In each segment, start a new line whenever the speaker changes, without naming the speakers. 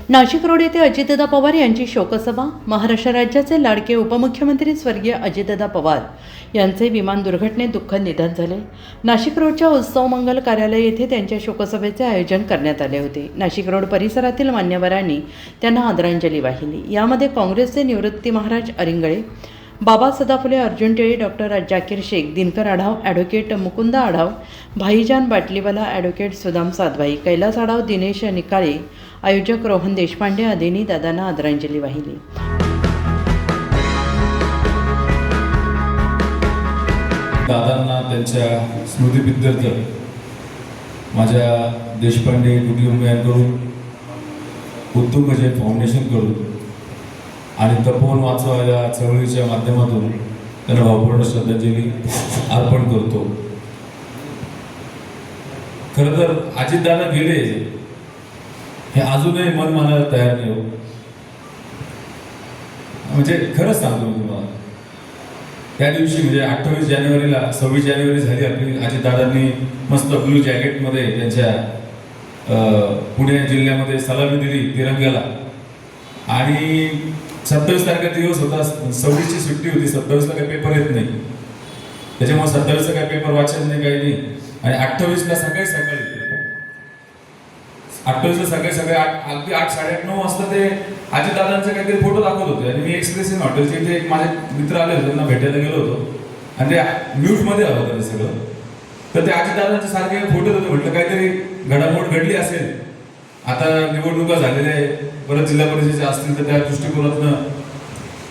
Nashik road येथे अजितदादा पवार यांची शोकसभा। महाराष्ट्र राज्याचे लाडके उपमुख्यमंत्री स्वर्गीय अजितदादा पवार यांचे विमान दुर्घटनेत दुःखद निधन झाले। नाशिक रोडच्या उत्सव मंगल कार्यालय येथे त्यांच्या शोकसभेचे आयोजन करण्यात आले होते। नाशिक रोड परिसरातील मान्यवरांनी त्यांना आदरांजली वाहिली। यामध्ये काँग्रेसचे निवृत्ती महाराज अरिंगळे, बाबा सदाफुले, अर्जुन टेळी, डॉक्टर जाकीर शेख, दिनकर आढाव, ॲडव्होकेट मुकुंदा आढाव, भाईजान बाटलीवाला, ॲडव्होकेट सुदाम सातभाई, कैलास आढाव, दिनेश निकाळे, आयोजक रोहन देशपांडे आदींनी दादांना आदरांजली वाहिली।
दादांना त्यांच्या स्मृतीप्रित्यर्थ माझ्या देशपांडे कुटुंबियांकडून, उत्तुंग जैन फाउंडेशनकडून आणि तपोवन वाचवा या चळवळीच्या माध्यमातून त्यांना भावपूर्ण श्रद्धांजली अर्पण करतो। खरं तर अजितदादा गेले हे अजूनही मन मानायला तयार नाही हो। म्हणजे खरंच सांगतो तुम्हाला, त्या दिवशी म्हणजे 28 जानेवारीला 26 जानेवारी झाली आपली। अजितदादांनी मस्त ब्लू जॅकेटमध्ये त्यांच्या पुणे जिल्ह्यामध्ये सलामी दिली तिरंग्याला आणि 27 तारखेचा दिवस होता, 26ची सुट्टी होती, 27ला काही पेपर येत नाही, त्याच्यामुळे 27ला काही पेपर वाचन नाही, काही नाही। आणि 28ला सकाळी 28ला सकाळी अगदी 8, 8:30 वाजता ते अजितदादांचे काहीतरी फोटो दाखवत होते आणि मी एक्सप्रेस इन हॉटेलचे इथे एक माझे मित्र आले होते, त्यांना भेटायला गेलो होतो आणि ते म्यूटमध्ये आलं होतं सगळं। तर ते अजितदादांचे सारखे फोटो होते, म्हटलं काहीतरी घडामोड घडली असेल, आता निवडणुका झालेल्या आहे, परत जिल्हा परिषदेचे असतील तर त्या दृष्टिकोनातनं,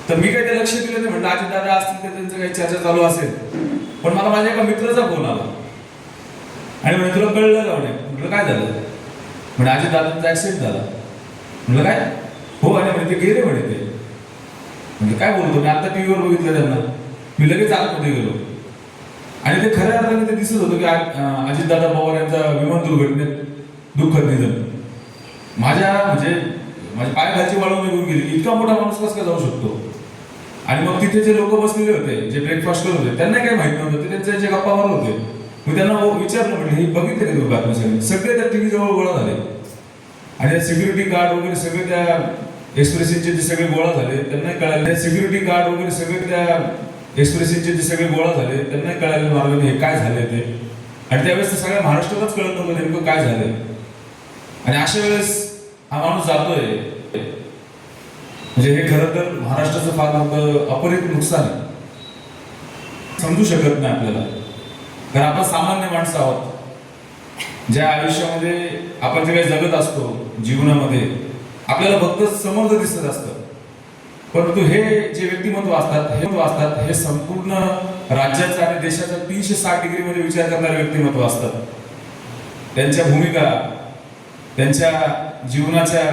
तर मी काही ते लक्ष दिलं नाही, म्हटलं अजितदादा असतील तर त्यांचं काही चर्चा चालू असेल। पण मला माझ्या एका मित्राचा फोन आला आणि म्हणजे तुला कळलं का? म्हटलं काय झालं? म्हणजे अजितदादांचा ऍक्सिडेंट झाला। म्हटलं काय? हो, आणि म्हणजे ते गेले म्हणे ते। म्हणजे काय बोलतो, मी आता टीव्हीवर बघितलं त्यांना, मी लगेच आतमध्ये गेलो आणि ते खऱ्या अर्थाने ते दिसत होतं की अजितदादा पवार यांचा विमान दुर्घटनेत दुःखद निधन। माझ्या पायाखालची वाळू निघून गेली, इतका मोठा माणूस कसा जाऊ शकतो? आणि मग तिथे जे लोक बसलेले होते, जे ब्रेकफास्ट करत होते, त्यांना काही माहित नव्हतं, ते त्यांचे जे गप्पा मारत होते। मी त्यांना विचारलं, म्हटलं हे बघितलं का तुम्ही बातम्या? सगळे त्या टीव्ही जवळ गोळा झाले आणि सिक्युरिटी गार्ड वगैरे सगळे त्या एक्सप्रेसिनचे जे सगळे गोळा झाले त्यांना कळाले, सिक्युरिटी गार्ड वगैरे सगळे त्या एक्सप्रेसिनचे जे सगळे गोळा झाले त्यांना कळाले मार्गाने हे काय झाले ते। आणि त्यावेळेस सगळ्या महाराष्ट्रालाच कळत नव्हतं नेमकं काय झालंय। आणि अशा वेळेस हा माणूस जातोय म्हणजे हे खरं तर महाराष्ट्राचं फार मोठं अपरित नुकसान आहे, समजू शकत नाही आपल्याला। कारण आपण सामान्य माणसं आहोत, ज्या आयुष्यामध्ये आपण जे काही जगत असतो जीवनामध्ये आपल्याला फक्त समोरचं दिसत असतं, परंतु हे जे व्यक्तिमत्व असतात हे संपूर्ण राज्याचा आणि देशाचा 360 डिग्रीमध्ये विचार करणारे व्यक्तिमत्व असतात। त्यांच्या भूमिका, त्यांच्या जीवनाच्या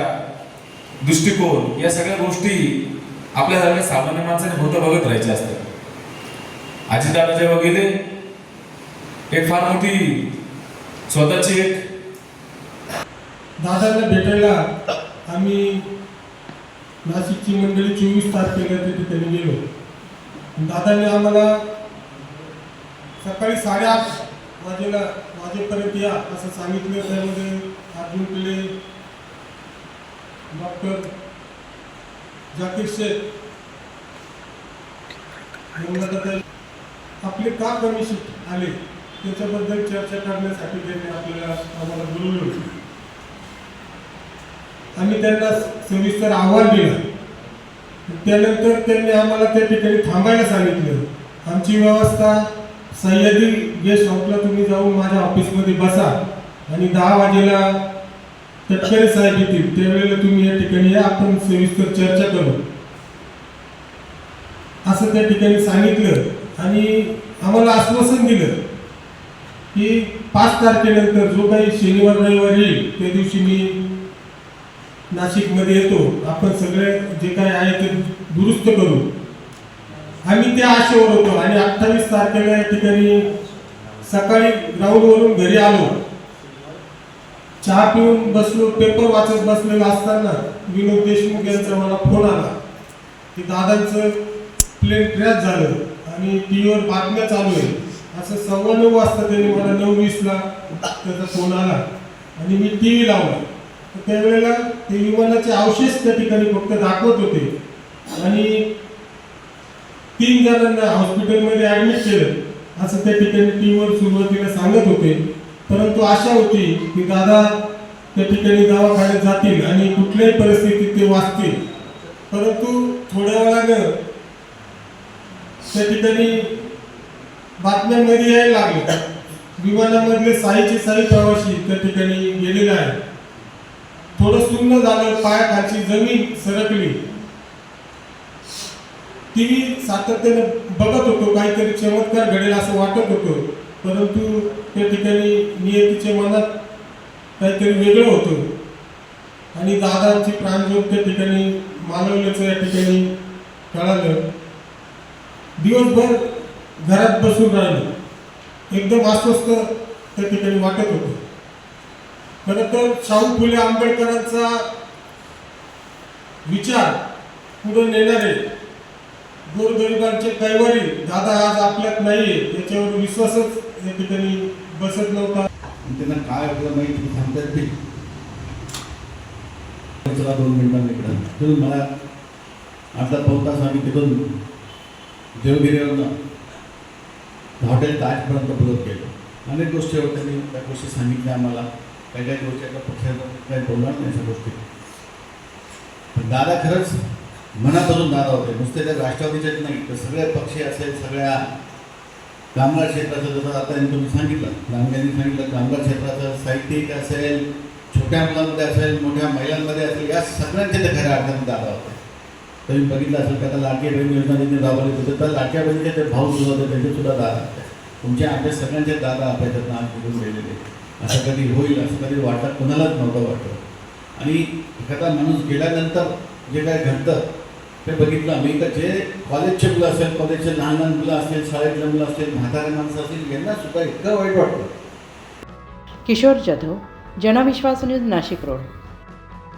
दृष्टिकोन, या सगळ्या गोष्टी आपल्यासारख्या सामान्य माणसाने फक्त बघत राहायचे असतात। अजितदादा जेव्हा गेले, एक फार मोठी स्वतःची एक
दादांना भेटायला आम्ही नाशिकची मंडळी 24 तारखेला त्या ठिकाणी गेलो। दादांनी आम्हाला सकाळी 8:30 वाजेपर्यंत या असं सांगितलं। त्यामध्ये अर्जुन टेळी, डॉक्टर जाकीर शेख, आपले का कमी आले त्याच्याबद्दल चर्चा करण्यासाठी त्यांनी आम्हाला बोलवलं होतं। आम्ही त्यांना सविस्तर अहवाल दिला, त्यानंतर त्यांनी आम्हाला त्या ठिकाणी थांबायला सांगितलं। आमची व्यवस्था सह्याद्री गेस्ट हाऊसला तुम्ही जाऊन माझ्या ऑफिसमध्ये बसा आणि 10 वाजेला तटकरे साहेब येतील, त्यावेळेला तुम्ही या ठिकाणी या, आपण सविस्तर चर्चा करू असं त्या ठिकाणी सांगितलं। आणि आम्हाला आश्वासन दिलं की 5 तारखेनंतर जो काही शनिवार रविवार येईल त्या दिवशी मी नाशिकमध्ये येतो, आपण सगळे जे काही आहे ते दुरुस्त करू। आम्ही त्या आशेवर होतो आणि 28 तारखेला या ठिकाणी सकाळी ग्राउंडवरून घरी आलो, चहा पिऊन बसलो, पेपर वाचत बसलेला असताना विनोद देशमुख यांचा मला फोन आला की दादांचं प्लेन क्रॅश झालं आणि टीव्हीवर बातम्या चालू आहे असं 9:15 वाजता त्यांनी मला 9:20ला त्याचा फोन आला आणि मी टीव्ही लावला तर त्यावेळेला ते विमानाचे अवशेष त्या ठिकाणी फक्त दाखवत होते आणि 3 जणांना हॉस्पिटलमध्ये ॲडमिट केलं असं त्या ठिकाणी टीमवर सुरुवातीला सांगत होते. परंतु आशा होती की दादा त्या ठिकाणी दवाखान्यात जातील आणि कुठल्याही परिस्थितीत ते वाचतील. परंतु थोड्या वेळानं त्या ठिकाणी बातम्यांमध्ये यायला लागले विमानामधले साईचे साई प्रवासी त्या ठिकाणी गेलेले आहे. थोडं सुन्न झालं, पायाखालची जमीन सरकली. टीव्ही सातत्याने बघत होतो, काहीतरी चमत्कार घडेल असं वाटत होतं. परंतु त्या ठिकाणी नियतीच्या मनात काहीतरी वेगळं होतं आणि दादांची प्राणज्योत त्या ठिकाणी मालवल्याचं या ठिकाणी कळालं. दिवसभर घरात बसून राहिलो, एकदम अस्वस्थ त्या ठिकाणी वाटत होतं. खरं तर शाहू फुले आंबेडकरांचा विचार पुढे नेणारे गोरगरिबांचे कैवारी दादा आज आपल्यात नाहीये याच्यावर विश्वासच या ठिकाणी बसत नव्हता.
त्यांना काय आपलं माहिती सांगतात ते चला 2 मिनिटांनी इकडं तिथून मला अर्धा पाऊण तास आम्ही तिथून देवगिरीवरनं हॉटेल ताजपर्यंत बोलत गेलो. अनेक गोष्टी होत्या, त्यांनी त्या गोष्टी सांगितल्या आम्हाला. काही काही गोष्टी आता पक्षाला काही बोलणार नाही अशा गोष्टी. पण दादा खरंच मनापासून दादा होते, नुसते त्या राष्ट्रवादीच्याच नाही तर सगळे पक्षी असेल, सगळ्या कामगार क्षेत्राचं जसं आता तुम्ही सांगितलं, लांब्यांनी सांगितलं, कामगार क्षेत्राचं साहित्यिक असेल, छोट्या मुलांमध्ये असेल, मोठ्या महिलांमध्ये असेल, या सगळ्यांचे ते खऱ्या अर्थाने दादा होते. तुम्ही बघितलं असेल की आता लाडकी बहीण योजना त्यांनी राबवली होती, तर लाडक्या बहिणीचे ते भाऊ सुद्धा होते, त्यांचे सुद्धा दादा होते. तुमच्या आमच्या सगळ्यांचे दादा आपल्याच्यातनं आज निघून गेलेले. असं कधी होईल असं कधी वाटत कोणालाच नव्हतं वाटतं. आणि एखादा माणूस गेल्यानंतर जे काय घडतं ते बघितलं आम्ही. तर जे कॉलेजचे मुलं असेल, कॉलेजचे लहान लहान मुलं असतील, शाळेतले मुलं असतील, म्हातारे माणसं असतील, यांना सुद्धा इतकं वाईट वाटतं.
Kishor Jadhav, Janvishwas news, Nashik road.